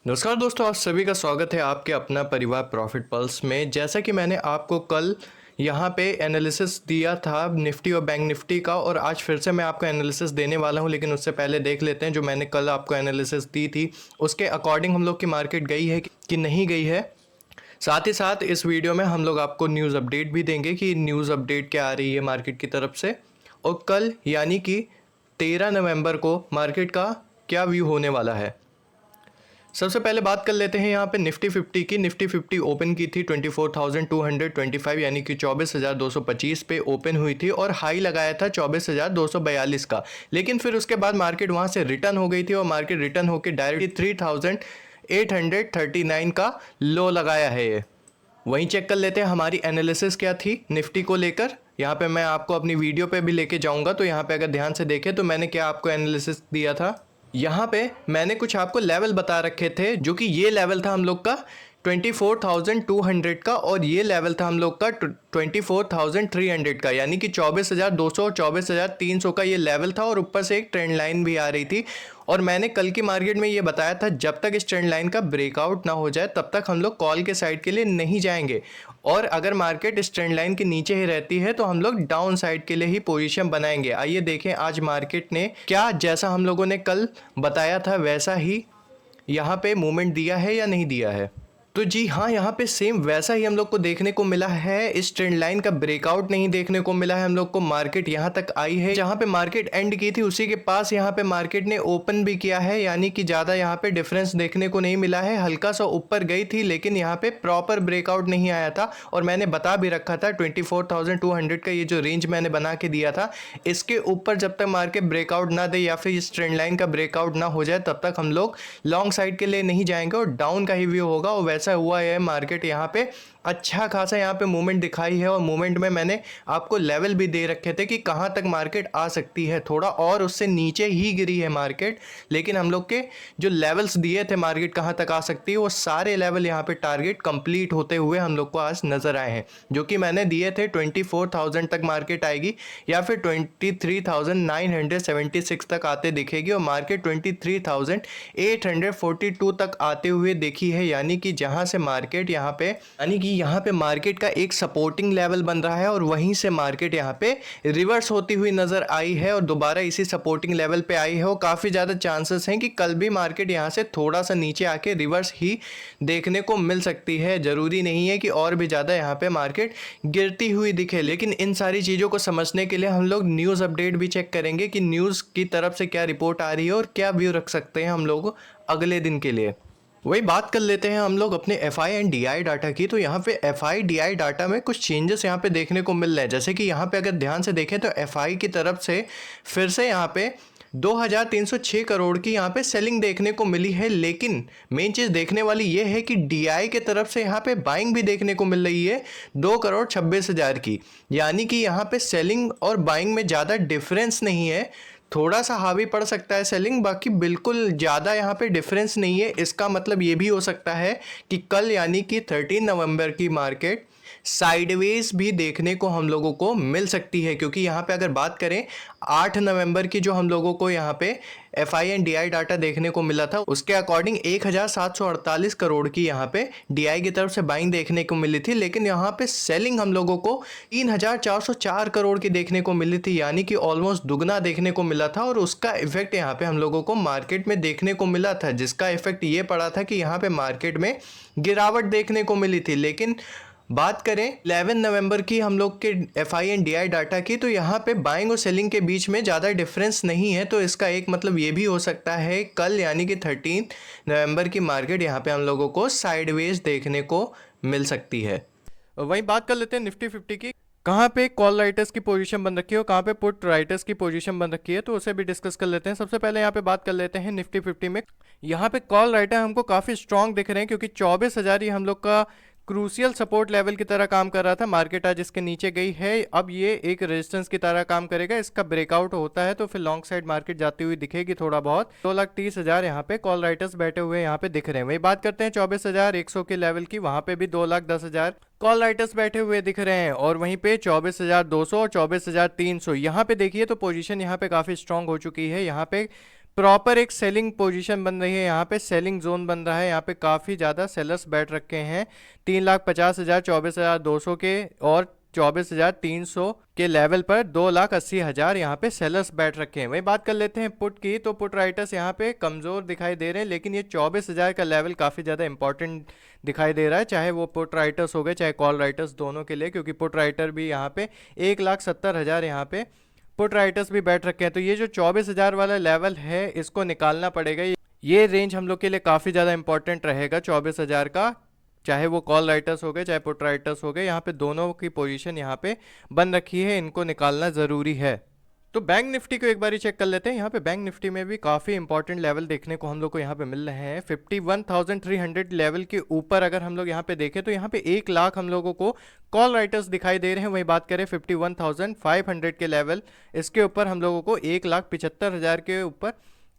नमस्कार दोस्तों, आप सभी का स्वागत है आपके अपना परिवार प्रॉफिट पल्स में। जैसा कि मैंने आपको कल यहाँ पे एनालिसिस दिया था निफ्टी और बैंक निफ्टी का, और आज फिर से मैं आपको एनालिसिस देने वाला हूँ। लेकिन उससे पहले देख लेते हैं जो मैंने कल आपको एनालिसिस दी थी उसके अकॉर्डिंग हम लोग की मार्केट गई है कि नहीं गई है। साथ ही साथ इस वीडियो में हम लोग आपको न्यूज़ अपडेट भी देंगे कि न्यूज़ अपडेट क्या आ रही है मार्केट की तरफ से, और कल यानी कि 13 नवंबर को मार्केट का क्या व्यू होने वाला है। सबसे पहले बात कर लेते हैं यहाँ पे निफ्टी 50 की। निफ्टी 50 ओपन की थी 24,225 यानी कि 24,225 पे ओपन हुई थी, और हाई लगाया था 24,242 का। लेकिन फिर उसके बाद मार्केट वहाँ से रिटर्न हो गई थी और मार्केट रिटर्न होकर डायरेक्टली 3,839 का लो लगाया है ये। वहीं चेक कर लेते हैं हमारी एनालिसिस क्या थी निफ्टी को लेकर। यहाँ पे मैं आपको अपनी वीडियो पे भी लेके जाऊँगा, तो यहाँ पे अगर ध्यान से देखें तो मैंने क्या आपको एनालिसिस दिया था। यहाँ पे मैंने कुछ आपको लेवल बता रखे थे, जो कि ये लेवल था हम लोग का 24,200 का, और ये लेवल था हम लोग का 24,300 का, यानी कि 24,200 और 24,300 का ये लेवल था, और ऊपर से एक ट्रेंड लाइन भी आ रही थी। और मैंने कल की मार्केट में ये बताया था जब तक इस ट्रेंड लाइन का ब्रेकआउट ना हो जाए तब तक हम लोग कॉल के साइड के लिए नहीं जाएंगे, और अगर मार्केट इस ट्रेंड लाइन के नीचे ही रहती है तो हम लोग डाउन साइड के लिए ही पोजीशन बनाएंगे। आइए देखें आज मार्केट ने क्या, जैसा हम लोगों ने कल बताया था वैसा ही यहाँ पे मूवमेंट दिया है या नहीं दिया है। तो जी हाँ, यहाँ पे सेम वैसा ही हम लोग को देखने को मिला है। इस ट्रेंड लाइन का ब्रेकआउट नहीं देखने को मिला है हम लोग को। मार्केट यहाँ तक आई है, जहाँ पे मार्केट एंड की थी उसी के पास यहाँ पे मार्केट ने ओपन भी किया है, यानी कि ज़्यादा यहाँ पे डिफरेंस देखने को नहीं मिला है। हल्का सा ऊपर गई थी लेकिन यहाँ पे प्रॉपर ब्रेकआउट नहीं आया था, और मैंने बता भी रखा था 24,200 का ये जो रेंज मैंने बना के दिया था, इसके ऊपर जब तक मार्केट ब्रेकआउट ना दे या फिर इस ट्रेंड लाइन का ब्रेकआउट ना हो जाए तब तक हम लोग लॉन्ग साइड के लिए नहीं जाएंगे और डाउन का ही व्यू होगा। और वैसा हुआ है, मार्केट यहाँ पे अच्छा खासा यहाँ पे मूवमेंट दिखाई है, और मूवमेंट में मैंने आपको लेवल भी दे रखे थे कि कहाँ तक मार्केट आ सकती है। थोड़ा और उससे नीचे ही गिरी है मार्केट, लेकिन हम लोग के जो लेवल्स दिए थे मार्केट कहाँ तक आ सकती है वो सारे लेवल यहाँ पे टारगेट कंप्लीट होते हुए हम लोग को आज नजर आए हैं, जो कि मैंने दिए थे 24,000 तक मार्केट आएगी या फिर 23,976 तक आते दिखेगी, और मार्केट 23,842 तक आते हुए देखी है। यानी कि जहाँ से मार्केट यहाँ पे, यानी कि यहाँ पे मार्केट का एक सपोर्टिंग लेवल बन रहा है, और वहीं से मार्केट यहाँ पे रिवर्स होती हुई नजर आई है और दोबारा इसी सपोर्टिंग लेवल पे आई है। और काफ़ी ज़्यादा चांसेस हैं कि कल भी मार्केट यहाँ से थोड़ा सा नीचे आके रिवर्स ही देखने को मिल सकती है। ज़रूरी नहीं है कि और भी ज़्यादा यहाँ पे मार्केट गिरती हुई दिखे, लेकिन इन सारी चीज़ों को समझने के लिए हम लोग न्यूज़ अपडेट भी चेक करेंगे कि न्यूज़ की तरफ से क्या रिपोर्ट आ रही है और क्या व्यू रख सकते हैं हम लोग अगले दिन के लिए। वही बात कर लेते हैं हम लोग अपने एफआई एंड डीआई डाटा की। तो यहाँ पे एफआई डीआई डाटा में कुछ चेंजेस यहाँ पे देखने को मिल रहे हैं। जैसे कि यहाँ पे अगर ध्यान से देखें तो एफआई की तरफ से फिर से यहाँ पे 2,306 करोड़ की यहाँ पे सेलिंग देखने को मिली है, लेकिन मेन चीज़ देखने वाली ये है कि डीआई के तरफ से यहाँ पे बाइंग भी देखने को मिल रही है 2,26,00,000 की। यानी कि यहाँ पे सेलिंग और बाइंग में ज़्यादा डिफरेंस नहीं है, थोड़ा सा हावी पड़ सकता है सेलिंग, बाकी बिल्कुल ज़्यादा यहाँ पे डिफरेंस नहीं है। इसका मतलब ये भी हो सकता है कि कल यानी कि 13 नवंबर की मार्केट साइडवेज भी देखने को हम लोगों को मिल सकती है, क्योंकि यहाँ पे अगर बात करें 8 नवंबर की जो हम लोगों को यहाँ पे एफआई एंड डीआई डाटा देखने को मिला था उसके अकॉर्डिंग 1,748 करोड़ की यहाँ पे डीआई की तरफ से बाइंग देखने को मिली थी, लेकिन यहाँ पे सेलिंग हम लोगों को 3,404 करोड़ की देखने को मिली थी, यानी कि ऑलमोस्ट दुगना देखने को मिला था। और उसका इफेक्ट यहाँ पे हम लोगों को मार्केट में देखने को मिला था, जिसका इफेक्ट ये पड़ा था कि यहाँ पे मार्केट में गिरावट देखने को मिली थी। लेकिन बात करें 11 नवंबर की हम लोग के एफआई एंड डीआई डाटा की, तो यहाँ पे बाइंग और सेलिंग के बीच में ज़्यादा डिफरेंस नहीं है। तो इसका एक मतलब ये भी हो सकता है कल यानी कि 13 नवंबर की मार्केट यहाँ पे हम लोगों को साइडवेज देखने को मिल सकती है। वहीं बात कर लेते हैं निफ्टी 50 की। कहाँ पे कॉल राइटर्स की पोजीशन बन रखी है और कहाँ पे पुट राइटर्स की पोजीशन बन रखी है, तो उसे भी डिस्कस कर लेते हैं। सबसे पहले यहाँ पे बात कर लेते हैं निफ्टी 50 में। यहाँ पे कॉल राइटर हमको काफ़ी स्ट्रॉन्ग दिख रहे हैं, क्योंकि 24,000 ही हम लोग का क्रूशियल सपोर्ट लेवल की तरह काम कर रहा था। मार्केट आज इसके नीचे गई है, अब ये एक रेजिस्टेंस की तरह काम करेगा। इसका ब्रेकआउट होता है तो फिर लॉन्ग साइड मार्केट जाती हुई दिखेगी थोड़ा बहुत। 2,30,000 यहाँ पे कॉल राइटर्स बैठे हुए यहाँ पे दिख रहे हैं। वही बात करते हैं 24,100 के लेवल की, वहां पे भी 2,10,000 कॉल राइटर्स बैठे हुए दिख रहे हैं। और वहीं पे 24,200 और 24,300 यहाँ पे देखिए तो पोजीशन यहाँ पे काफी स्ट्रांग हो चुकी है। यहाँ पे प्रॉपर एक सेलिंग पोजीशन बन रही है, यहाँ पे सेलिंग जोन बन रहा है। यहाँ पे काफ़ी ज़्यादा सेलर्स बैठ रखे हैं 3,50,000, 24,200 के और 24,300 के लेवल पर 2,80,000 यहाँ पे सेलर्स बैठ रखे हैं। वही बात कर लेते हैं पुट की, तो पुट राइटर्स यहाँ पे कमज़ोर दिखाई दे रहे हैं, लेकिन ये 24,000 का लेवल काफ़ी ज़्यादा इंपॉर्टेंट दिखाई दे रहा है, चाहे वो पुट राइटर्स हो गए चाहे कॉल राइटर्स, दोनों के लिए, क्योंकि पुट राइटर भी यहाँ पे 1,70,000 यहाँ पे पुट राइटर्स भी बैठ रखे हैं। तो ये जो 24,000 वाला लेवल है इसको निकालना पड़ेगा। ये रेंज हम लोग के लिए काफ़ी ज़्यादा इंपॉर्टेंट रहेगा 24,000 का, चाहे वो कॉल राइटर्स हो गए चाहे पुट राइटर्स हो गए। यहाँ पे दोनों की पोजीशन यहाँ पे बन रखी है, इनको निकालना ज़रूरी है। तो बैंक निफ्टी को एक बार चेक कर लेते हैं। यहाँ पे बैंक निफ्टी में भी काफ़ी इंपॉर्टेंट लेवल देखने को हम लोग को यहाँ पे मिल रहे हैं। 51,300 लेवल के ऊपर अगर हम लोग यहाँ पे देखें तो यहाँ पे 1 लाख हम लोगों को कॉल राइटर्स दिखाई दे रहे हैं। वही बात करें 51,500 के लेवल, इसके ऊपर हम लोगों को 1,75,000 के ऊपर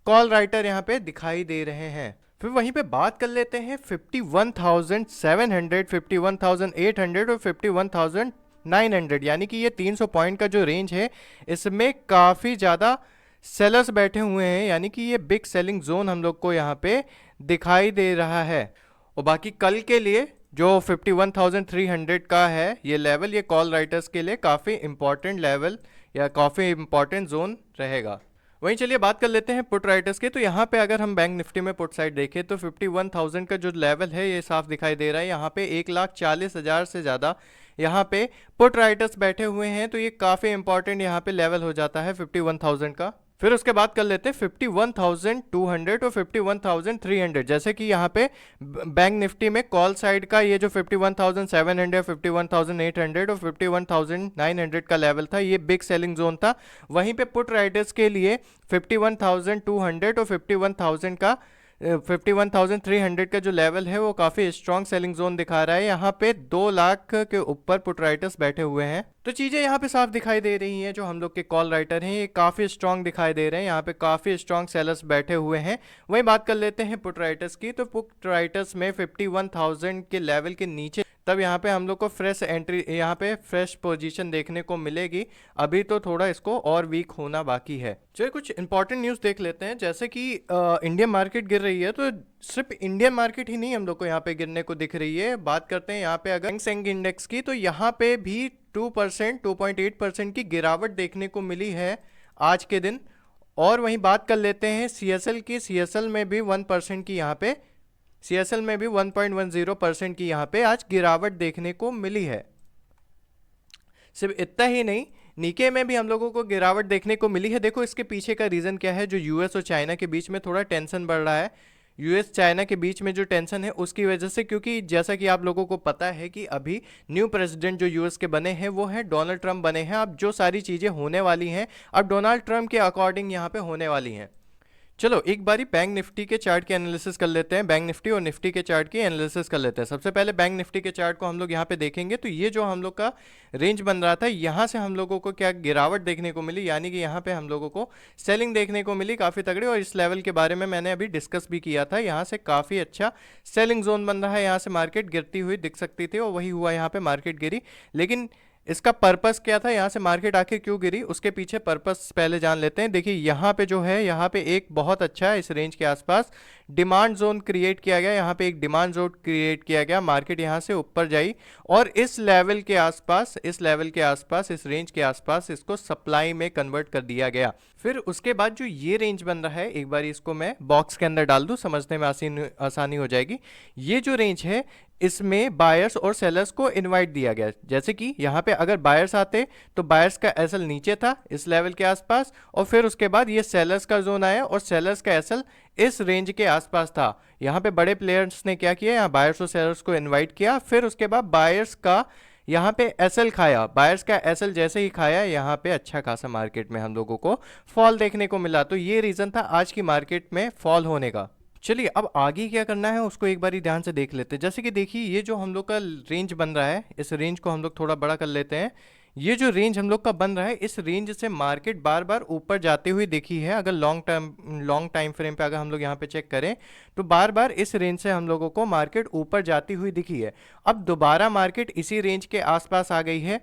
कॉल राइटर यहाँ पे दिखाई दे रहे हैं। फिर वहीं पे बात कर लेते हैं 51,700, 51,800 और 51,900, यानी कि ये 300 पॉइंट का जो रेंज है इसमें काफ़ी ज़्यादा सेलर्स बैठे हुए हैं, यानी कि ये बिग सेलिंग जोन हम लोग को यहाँ पे दिखाई दे रहा है। और बाकी कल के लिए जो 51,300 का है ये लेवल, ये कॉल राइटर्स के लिए काफ़ी इंपॉर्टेंट लेवल या काफ़ी इंपॉर्टेंट जोन रहेगा। वहीं चलिए बात कर लेते हैं पुट राइटर्स के। तो यहाँ पे अगर हम बैंक निफ्टी में पुट साइड देखें तो 51,000 का जो लेवल है ये साफ दिखाई दे रहा है। यहाँ पे 1,40,000 से ज़्यादा यहाँ पे पुट राइटर्स बैठे हुए हैं, तो ये काफ़ी इंपॉर्टेंट यहाँ पे लेवल हो जाता है 51,000 का। फिर उसके बाद कर लेते हैं 51,200 और 51,300। जैसे कि यहाँ पे बैंक निफ्टी में कॉल साइड का ये जो 51,700, 51,800 और 51,900 का लेवल था, ये बिग सेलिंग जोन था। वहीं पे पुट राइटर्स के लिए 51,200 और 51,300 का जो लेवल है वो काफ़ी स्ट्रॉन्ग सेलिंग जोन दिखा रहा है। यहाँ पे 2 लाख के ऊपर पुट राइटर्स बैठे हुए हैं, तो चीज़ें यहाँ पे साफ दिखाई दे रही हैं। जो हम लोग के कॉल राइटर हैं ये काफ़ी स्ट्रॉन्ग दिखाई दे रहे हैं, यहाँ पे काफ़ी स्ट्रॉन्ग सेलर्स बैठे हुए हैं। वही बात कर लेते हैं पुट राइटर्स की, तो पुट राइटर्स में 51,000 के लेवल के नीचे तब यहाँ पे हम लोग को फ्रेश एंट्री, यहाँ पे फ्रेश पोजीशन देखने को मिलेगी। अभी तो थोड़ा इसको और वीक होना बाकी है। चलिए कुछ इंपॉर्टेंट न्यूज़ देख लेते हैं। जैसे कि इंडियन मार्केट गिर रही है, तो सिर्फ इंडियन मार्केट ही नहीं हम लोग को यहाँ पे गिरने को दिख रही है। बात करते हैं यहाँ पे अगर सेंग इंडेक्स की, तो यहाँ पे भी 2%, 2.8% की गिरावट देखने को मिली है आज के दिन। और वहीं बात कर लेते हैं CSL की, CSL में भी 1% की यहाँ पे, CSL में भी 1.10% की यहाँ पे आज गिरावट देखने को मिली है। सिर्फ इतना ही नहीं, निके में भी हम लोगों को गिरावट देखने को मिली है। देखो इसके पीछे का रीज़न क्या है, जो यूएस और चाइना के बीच में थोड़ा टेंशन बढ़ रहा है। यूएस चाइना के बीच में जो टेंशन है उसकी वजह से, क्योंकि जैसा कि आप लोगों को पता है कि अभी न्यू प्रेसिडेंट जो यूएस के बने हैं वो है डोनाल्ड ट्रंप बने हैं। अब जो सारी चीज़ें होने वाली हैं अब डोनाल्ड ट्रंप के अकॉर्डिंग यहाँ पे होने वाली हैं। चलो एक बारी बैंक निफ्टी के चार्ट के एनालिसिस कर लेते हैं। बैंक निफ्टी और निफ्टी के चार्ट की एनालिसिस कर लेते हैं। सबसे पहले बैंक निफ्टी के चार्ट को हम लोग यहाँ पे देखेंगे, तो ये जो हम लोग का रेंज बन रहा था, यहाँ से हम लोगों को क्या गिरावट देखने को मिली, यानी कि यहाँ पे हम लोगों को सेलिंग देखने को मिली काफ़ी तगड़ी। और इस लेवल के बारे में मैंने अभी डिस्कस भी किया था। यहाँ से काफ़ी अच्छा सेलिंग जोन बन रहा है, यहाँ से मार्केट गिरती हुई दिख सकती थी और वही हुआ, यहाँ पे मार्केट गिरी। लेकिन इसका पर्पस क्या था, यहाँ से मार्केट आखिर क्यों गिरी, उसके पीछे पर्पस पहले जान लेते हैं। देखिए यहाँ पे जो है, यहाँ पे एक बहुत अच्छा इस रेंज के आसपास डिमांड जोन क्रिएट किया गया। यहाँ पे एक डिमांड जोन क्रिएट किया गया, मार्केट यहाँ से ऊपर जाई और इस लेवल के आसपास, इस लेवल के आसपास, इस रेंज के आसपास इसको सप्लाई में कन्वर्ट कर दिया गया। फिर उसके बाद जो ये रेंज बन रहा है, एक बार इसको मैं बॉक्स के अंदर डाल दूँ, समझने में आसानी हो जाएगी। ये जो रेंज है इसमें बायर्स और सेलर्स को इनवाइट दिया गया। जैसे कि यहाँ पे अगर बायर्स आते तो बायर्स का एसएल नीचे था इस लेवल के आसपास, और फिर उसके बाद ये सेलर्स का जोन आया और सेलर्स का एसएल इस रेंज के आसपास था। यहाँ पे बड़े प्लेयर्स ने क्या किया, यहाँ बायर्स और सेलर्स को इन्वाइट किया। फिर उसके बाद बायर्स का यहाँ पे एसएल खाया, बायर्स का एसएल जैसे ही खाया, यहाँ पे अच्छा खासा मार्केट में हम लोगों को फॉल देखने को मिला। तो ये रीज़न था आज की मार्केट में फॉल होने का। चलिए अब आगे क्या करना है उसको एक बारी ध्यान से देख लेते हैं। जैसे कि देखिए ये जो हम लोग का रेंज बन रहा है, इस रेंज को हम लोग थोड़ा बड़ा कर लेते हैं। ये जो रेंज हम लोग का बन रहा है, इस रेंज से मार्केट बार बार ऊपर जाती हुई दिखी है। अगर लॉन्ग टाइम फ्रेम पे अगर हम लोग यहाँ पे चेक करें तो बार बार इस रेंज से हम लोगों को मार्केट ऊपर जाती हुई दिखी है। अब दोबारा मार्केट इसी रेंज के आसपास आ गई है।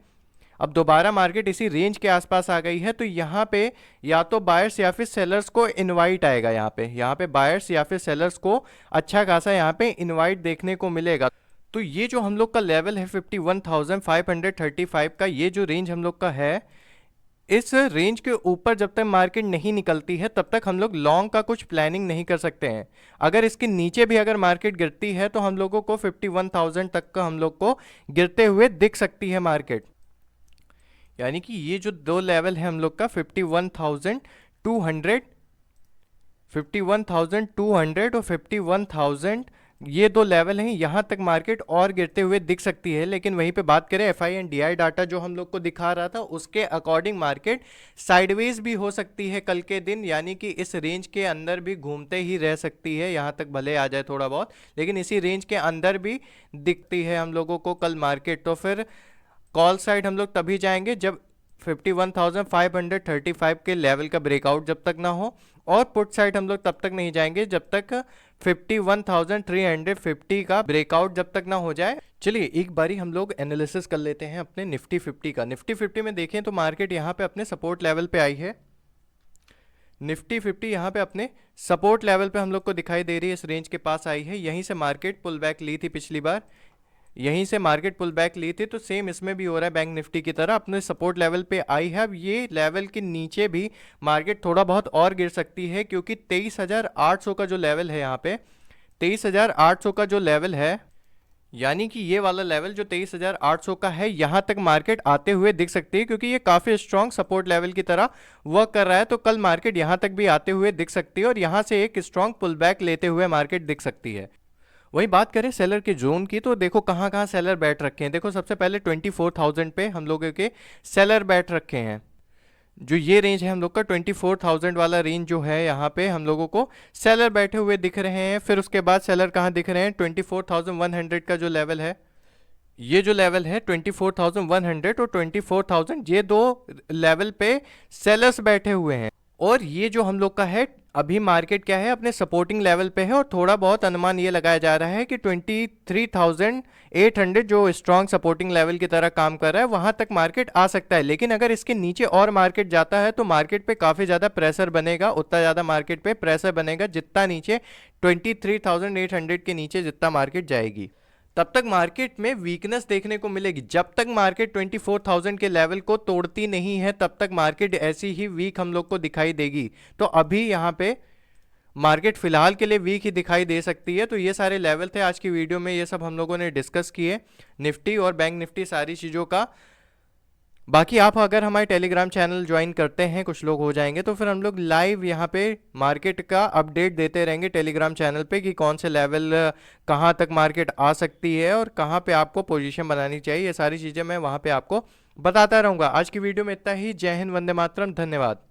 अब दोबारा मार्केट इसी रेंज के आसपास आ गई है, तो यहाँ पे या तो बायर्स या फिर सेलर्स को इनवाइट आएगा। यहाँ पे बायर्स या फिर सेलर्स को अच्छा खासा यहाँ पे इनवाइट देखने को मिलेगा। तो ये जो हम लोग का लेवल है 51,535 का, ये जो रेंज हम लोग का है, इस रेंज के ऊपर जब तक मार्केट नहीं निकलती है तब तक हम लोग लॉन्ग का कुछ प्लानिंग नहीं कर सकते हैं। अगर इसके नीचे भी अगर मार्केट गिरती है तो हम लोगों को 51,000 तक का हम लोग को गिरते हुए दिख सकती है मार्केट। यानी कि ये जो दो लेवल है हम लोग का 51,200 और 51,000, ये दो लेवल हैं, यहाँ तक मार्केट और गिरते हुए दिख सकती है। लेकिन वहीं पे बात करें एफआई एंड डीआई डाटा जो हम लोग को दिखा रहा था, उसके अकॉर्डिंग मार्केट साइडवेज भी हो सकती है कल के दिन, यानी कि इस रेंज के अंदर भी घूमते ही रह सकती है। यहाँ तक भले आ जाए थोड़ा बहुत, लेकिन इसी रेंज के अंदर भी दिखती है हम लोगों को कल मार्केट। तो फिर कॉल साइड हम लोग तभी जाएंगे जब 51,535 के लेवल का ब्रेकआउट जब तक ना हो, और पुट साइड हम लोग तब तक नहीं जाएंगे जब तक 51,350 का ब्रेकआउट जब तक ना हो जाए। चलिए एक बारी हम लोग एनालिसिस कर लेते हैं अपने निफ्टी 50 का। निफ्टी 50 में देखें तो मार्केट यहाँ पे अपने सपोर्ट लेवल पे आई है। निफ्टी 50 यहाँ पे अपने सपोर्ट लेवल पे हम लोग को दिखाई दे रही है, इस रेंज के पास आई है। यहीं से मार्केट पुल बैक ली थी पिछली बार, यहीं से मार्केट पुल बैक ली थी, तो सेम इसमें भी हो रहा है बैंक निफ्टी की तरह, अपने सपोर्ट लेवल पे आई है। अब ये लेवल के नीचे भी मार्केट थोड़ा बहुत और गिर सकती है, क्योंकि 23,800 का जो लेवल है, यहाँ पे 23,800 का जो लेवल है, यानी कि ये वाला लेवल जो 23,800 का है, यहाँ तक मार्केट आते हुए दिख सकती है, क्योंकि ये काफ़ी स्ट्रॉन्ग सपोर्ट लेवल की तरह वर्क कर रहा है। तो कल मार्केट यहाँ तक भी आते हुए दिख सकती है और यहाँ से एक स्ट्रॉन्ग पुल बैक लेते हुए मार्केट दिख सकती है। वही बात करें सेलर के जोन की, तो देखो कहाँ कहाँ सेलर बैठ रखे हैं। देखो सबसे पहले 24,000 पे हम लोगों के सेलर बैठ रखे हैं। जो ये रेंज है हम लोग का 24,000 वाला रेंज जो है, यहाँ पे हम लोगों को सेलर बैठे हुए दिख रहे हैं। फिर उसके बाद सेलर कहाँ दिख रहे हैं, 24,100 का जो लेवल है, ये जो लेवल है 24,100 और 24,000, ये दो लेवल पे सेलर्स बैठे हुए हैं। और ये जो हम लोग का है, अभी मार्केट क्या है, अपने सपोर्टिंग लेवल पे है, और थोड़ा बहुत अनुमान ये लगाया जा रहा है कि 23,800 जो स्ट्रॉन्ग सपोर्टिंग लेवल की तरह काम कर रहा है, वहां तक मार्केट आ सकता है। लेकिन अगर इसके नीचे और मार्केट जाता है तो मार्केट पे काफ़ी ज़्यादा प्रेशर बनेगा, उतना ज़्यादा मार्केट पे प्रेशर बनेगा जितना नीचे 23,800 के नीचे जितना मार्केट जाएगी, तब तक मार्केट में वीकनेस देखने को मिलेगी। जब तक मार्केट 24,000 के लेवल को तोड़ती नहीं है तब तक मार्केट ऐसी ही वीक हम लोग को दिखाई देगी। तो अभी यहाँ पे मार्केट फिलहाल के लिए वीक ही दिखाई दे सकती है। तो ये सारे लेवल थे आज की वीडियो में, ये सब हम लोगों ने डिस्कस किए निफ्टी और बैंक निफ्टी सारी चीज़ों का। बाकी आप अगर हमारे टेलीग्राम चैनल ज्वाइन करते हैं, कुछ लोग हो जाएंगे, तो फिर हम लोग लाइव यहाँ पे मार्केट का अपडेट देते रहेंगे टेलीग्राम चैनल पे कि कौन से लेवल कहाँ तक मार्केट आ सकती है और कहाँ पे आपको पोजीशन बनानी चाहिए। ये सारी चीज़ें मैं वहाँ पे आपको बताता रहूँगा। आज की वीडियो में इतना ही। जय हिंद, वंदे मातरम, धन्यवाद।